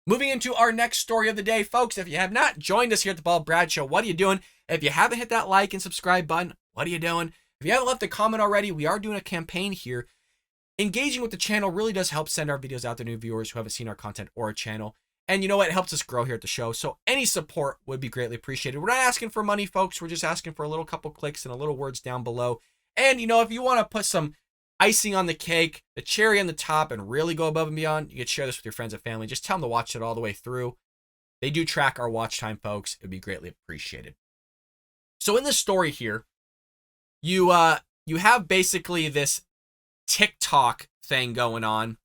Moving into our next story of the day, folks, if you have not joined us here at the Bald Brad Show, what are you doing? If you haven't hit that like and subscribe button, what are you doing? If you haven't left a comment already, we are doing a campaign here. Engaging with the channel really does help send our videos out to new viewers who haven't seen our content or our channel. And you know what? It helps us grow here at the show. So any support would be greatly appreciated. We're not asking for money, folks. We're just asking for a little couple clicks and a little words down below. And, you know, if you want to put some icing on the cake, the cherry on the top, and really go above and beyond, you could share this with your friends and family. Just tell them to watch it all the way through. They do track our watch time, folks. It would be greatly appreciated. So in this story here, you have basically this TikTok thing going on,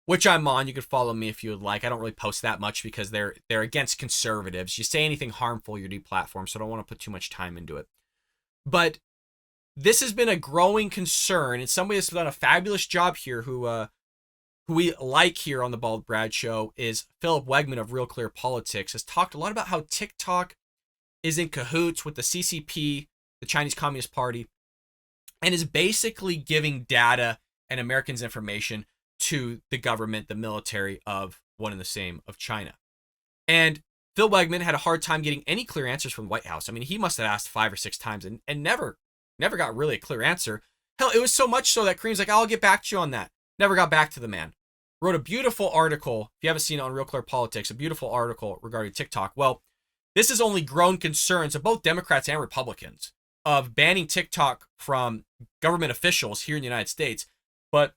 which I'm on. You could follow me if you would like. I don't really post that much because they're against conservatives. You say anything harmful, you're deplatformed, so I don't want to put too much time into it. But this has been a growing concern, and somebody that's done a fabulous job here who we like here on the Bald Brad Show is Philip Wegman of Real Clear Politics, has talked a lot about how TikTok is in cahoots with the CCP, the Chinese Communist Party, and is basically giving data and Americans' information to the government, the military of one and the same of China. And Phil Wegman had a hard time getting any clear answers from the White House. I mean, he must have asked 5 or 6 times and never got really a clear answer. Hell, it was so much so that Kareem's like, I'll get back to you on that. Never got back to the man. Wrote a beautiful article, if you haven't seen it on Real Clear Politics, a beautiful article regarding TikTok. Well, this has only grown concerns of both Democrats and Republicans of banning TikTok from government officials here in the United States. But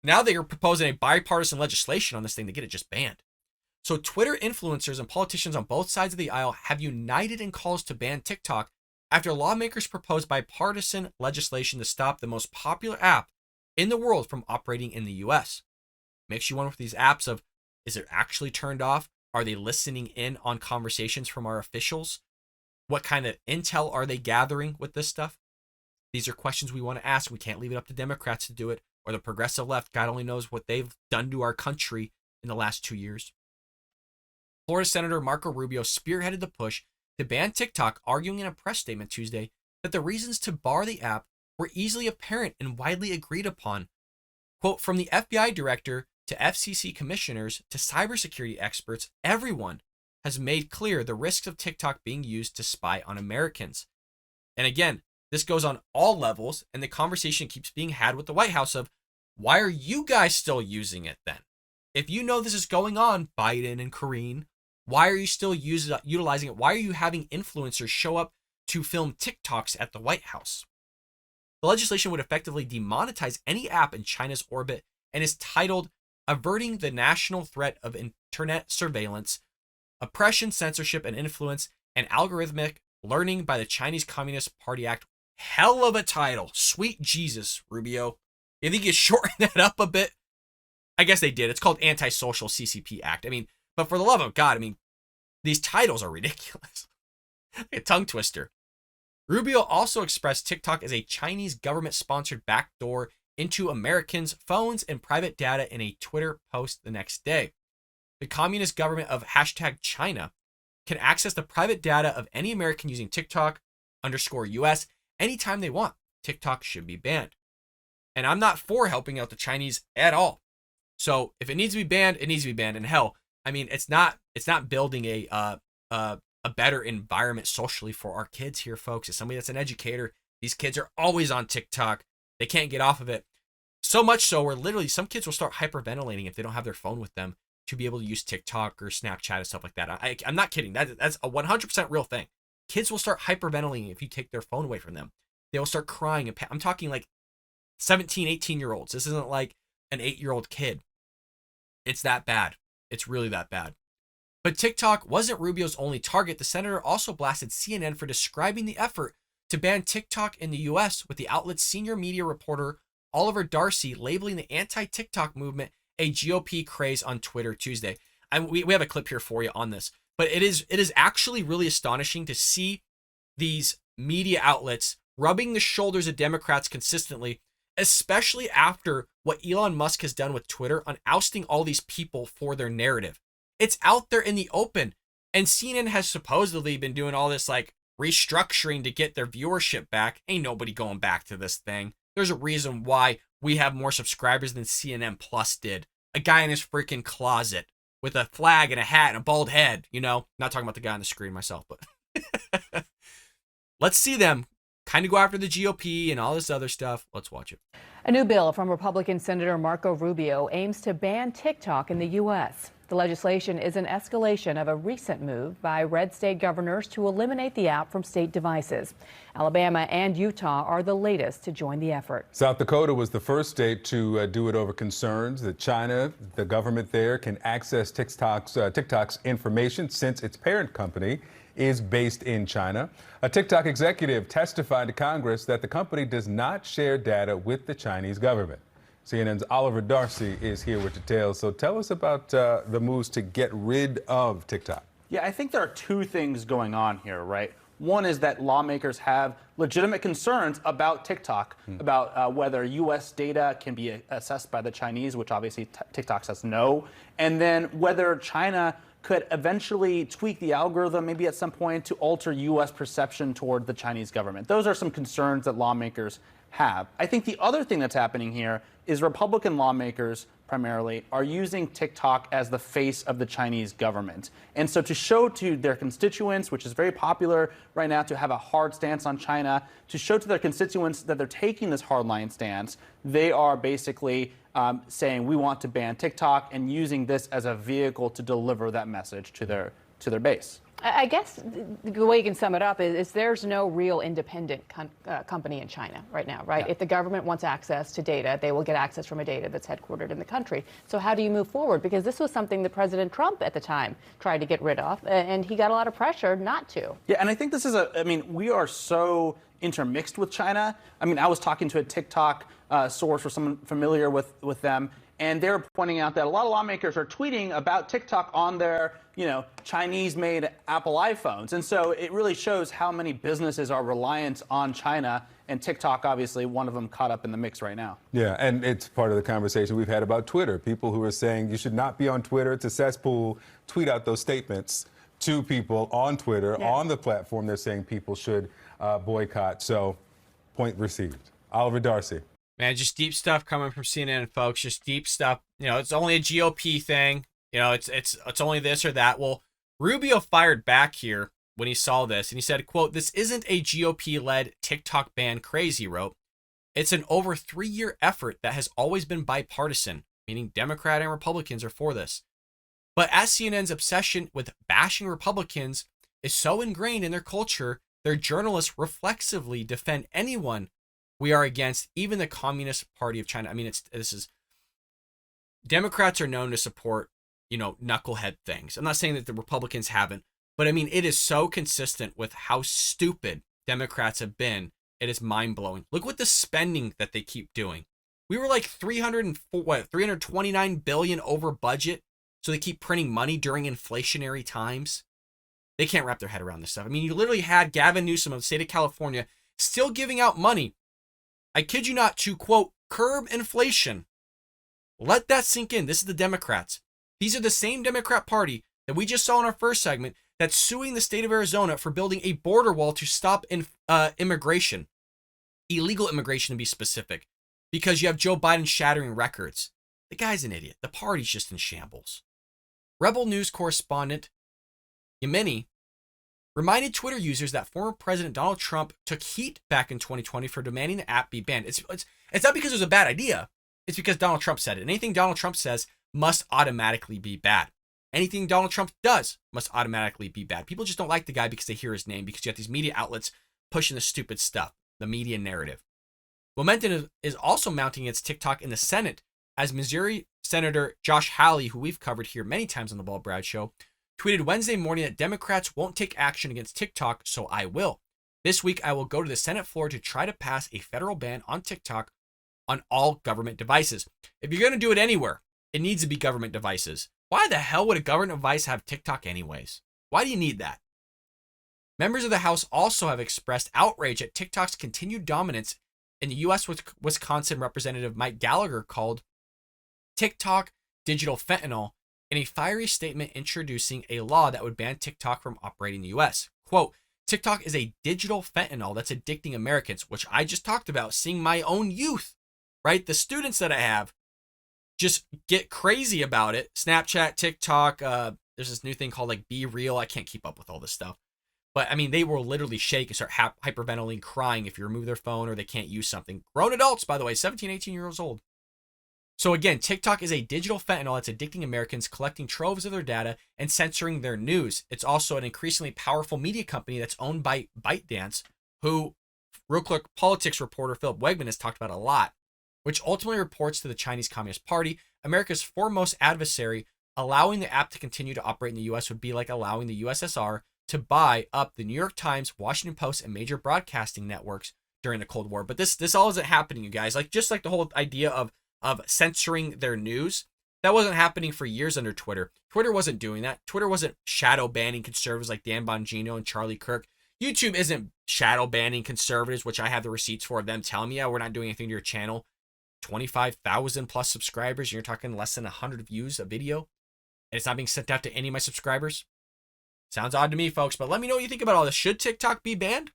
now they are proposing a bipartisan legislation on this thing to get it just banned. So Twitter influencers and politicians on both sides of the aisle have united in calls to ban TikTok after lawmakers proposed bipartisan legislation to stop the most popular app in the world from operating in the US. Makes you wonder with these apps of, is it actually turned off? Are they listening in on conversations from our officials? What kind of intel are they gathering with this stuff? These are questions we want to ask. We can't leave it up to Democrats to do it, or the progressive left. God only knows what they've done to our country in the last 2 years. Florida Senator Marco Rubio spearheaded the push to ban TikTok, arguing in a press statement Tuesday that the reasons to bar the app were easily apparent and widely agreed upon. Quote, from the FBI director to FCC commissioners to cybersecurity experts, everyone has made clear the risks of TikTok being used to spy on Americans. And again, this goes on all levels, and the conversation keeps being had with the White House of, why are you guys still using it then? If you know this is going on, Biden and Karine, why are you still utilizing it? Why are you having influencers show up to film TikToks at the White House? The legislation would effectively demonetize any app in China's orbit and is titled Averting the National Threat of Internet Surveillance, Oppression, Censorship and Influence, and Algorithmic Learning by the Chinese Communist Party Act. Hell of a title. Sweet Jesus, Rubio. You think you shortened that up a bit? I guess they did. It's called Antisocial CCP Act. I mean, but for the love of God, I mean, these titles are ridiculous. A tongue twister. Rubio also expressed TikTok as a Chinese government-sponsored backdoor into Americans' phones and private data in a Twitter post the next day. The communist government of #China can access the private data of any American using TikTok _US anytime they want. TikTok should be banned. And I'm not for helping out the Chinese at all. So if it needs to be banned, it needs to be banned. And hell, I mean, it's not building a better environment socially for our kids here, folks. As somebody that's an educator, these kids are always on TikTok. They can't get off of it. So much so where literally some kids will start hyperventilating if they don't have their phone with them to be able to use TikTok or Snapchat and stuff like that. I'm not kidding. That's a 100% real thing. Kids will start hyperventilating if you take their phone away from them. They will start crying. I'm talking like 17, 18-year-olds. This isn't like an 8-year-old kid. It's that bad. It's really that bad. But TikTok wasn't Rubio's only target. The senator also blasted CNN for describing the effort to ban TikTok in the U.S., with the outlet's senior media reporter Oliver Darcy labeling the anti-TikTok movement a GOP craze on Twitter Tuesday. We have a clip here for you on this. But it is actually really astonishing to see these media outlets rubbing the shoulders of Democrats consistently, especially after what Elon Musk has done with Twitter on ousting all these people for their narrative. It's out there in the open. And CNN has supposedly been doing all this like restructuring to get their viewership back. Ain't nobody going back to this thing. There's a reason why we have more subscribers than CNN Plus did. A guy in his freaking closet with a flag and a hat and a bald head, you know? Not talking about the guy on the screen myself, but let's see them kind of go after the GOP and all this other stuff. Let's watch it. A new bill from Republican Senator Marco Rubio aims to ban TikTok in the U.S. The legislation is an escalation of a recent move by red state governors to eliminate the app from state devices. Alabama and Utah are the latest to join the effort. South Dakota was the first state to do it over concerns that China, the government there, can access TikTok's information since its parent company is based in China. A TikTok executive testified to Congress that the company does not share data with the Chinese government. CNN's Oliver Darcy is here with details. So tell us about the moves to get rid of TikTok. Yeah, I think there are two things going on here, right? One is that lawmakers have legitimate concerns about TikTok, about whether U.S. data can be assessed by the Chinese, which obviously TikTok says no, and then whether China could eventually tweak the algorithm, maybe at some point, to alter U.S. perception toward the Chinese government. Those are some concerns that lawmakers have. I think the other thing that's happening here is Republican lawmakers primarily are using TikTok as the face of the Chinese government. And so to show to their constituents, which is very popular right now to have a hard stance on China, to show to their constituents that they're taking this hardline stance, they are basically saying we want to ban TikTok and using this as a vehicle to deliver that message to their base. I guess the way you can sum it up is there's no real independent company in China right now, right? Yeah. If the government wants access to data, they will get access from a data that's headquartered in the country. So how do you move forward? Because this was something that President Trump at the time tried to get rid of, and he got a lot of pressure not to. Yeah, and I think this is we are so intermixed with China. I mean, I was talking to a TikTok source or someone familiar with them, and they're pointing out that a lot of lawmakers are tweeting about TikTok on their, Chinese-made Apple iPhones. And so it really shows how many businesses are reliant on China, and TikTok, obviously, one of them caught up in the mix right now. Yeah, and it's part of the conversation we've had about Twitter. People who are saying you should not be on Twitter. It's a cesspool. Tweet out those statements to people on Twitter, on the platform. They're saying people should boycott. So, point received. Oliver Darcy. Man, just deep stuff coming from CNN, folks. Just deep stuff. It's only a GOP thing. It's only this or that. Well, Rubio fired back here when he saw this, and he said, quote, "This isn't a GOP-led TikTok ban craze," he wrote. "It's an over 3-year effort that has always been bipartisan," meaning Democrat and Republicans are for this. But as CNN's obsession with bashing Republicans is so ingrained in their culture, their journalists reflexively defend anyone we are against, even the Communist Party of China. I mean, Democrats are known to support, knucklehead things. I'm not saying that the Republicans haven't, but I mean, it is so consistent with how stupid Democrats have been. It is mind-blowing. Look what the spending that they keep doing. We were like 329 billion over budget, so they keep printing money during inflationary times. They can't wrap their head around this stuff. I mean, you literally had Gavin Newsom of the state of California still giving out money, I kid you not, to, quote, curb inflation. Let that sink in. This is the Democrats. These are the same Democrat Party that we just saw in our first segment that's suing the state of Arizona for building a border wall to stop immigration, illegal immigration to be specific, because you have Joe Biden shattering records. The guy's an idiot. The party's just in shambles. Rebel News correspondent Yemeni reminded Twitter users that former President Donald Trump took heat back in 2020 for demanding the app be banned. It's not because it was a bad idea. It's because Donald Trump said it. And anything Donald Trump says must automatically be bad. Anything Donald Trump does must automatically be bad. People just don't like the guy because they hear his name, because you have these media outlets pushing the stupid stuff, the media narrative. Momentum is also mounting against TikTok in the Senate, as Missouri Senator Josh Hawley, who we've covered here many times on the Bald Brad Show, tweeted Wednesday morning that Democrats won't take action against TikTok, so I will. This week, I will go to the Senate floor to try to pass a federal ban on TikTok on all government devices. If you're going to do it anywhere, it needs to be government devices. Why the hell would a government device have TikTok anyways? Why do you need that? Members of the House also have expressed outrage at TikTok's continued dominance, and the U.S. Wisconsin Representative Mike Gallagher called TikTok digital fentanyl in a fiery statement introducing a law that would ban TikTok from operating in the U.S. Quote, "TikTok is a digital fentanyl that's addicting Americans," which I just talked about, seeing my own youth, right? The students that I have just get crazy about it. Snapchat, TikTok, there's this new thing called like Be Real. I can't keep up with all this stuff. But I mean, they will literally shake and start hyperventilating, crying if you remove their phone or they can't use something. Grown adults, by the way, 17, 18 years old. So again, TikTok is a digital fentanyl that's addicting Americans, collecting troves of their data and censoring their news. It's also an increasingly powerful media company that's owned by ByteDance, who Real Quick politics reporter Philip Wegman has talked about a lot, which ultimately reports to the Chinese Communist Party, America's foremost adversary. Allowing the app to continue to operate in the U.S. would be like allowing the USSR to buy up the New York Times, Washington Post, and major broadcasting networks during the Cold War. But this all isn't happening, you guys. Like, just like the whole idea of censoring their news, that wasn't happening for years under Twitter. Twitter wasn't doing that. Twitter wasn't shadow banning conservatives like Dan Bongino and Charlie Kirk. YouTube isn't shadow banning conservatives, which I have the receipts for them telling me, yeah, we're not doing anything to your channel. 25,000 plus subscribers, and you're talking less than 100 views a video, and it's not being sent out to any of my subscribers. Sounds odd to me, folks, but let me know what you think about all this. Should TikTok be banned?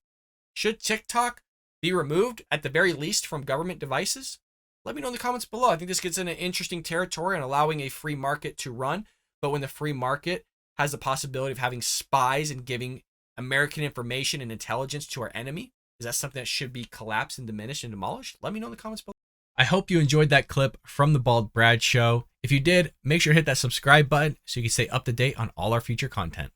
Should TikTok be removed, at the very least, from government devices? Let me know in the comments below. I think this gets into interesting territory on allowing a free market to run, but when the free market has the possibility of having spies and giving American information and intelligence to our enemy, is that something that should be collapsed and diminished and demolished? Let me know in the comments below. I hope you enjoyed that clip from the Bald Brad Show. If you did, make sure to hit that subscribe button so you can stay up to date on all our future content.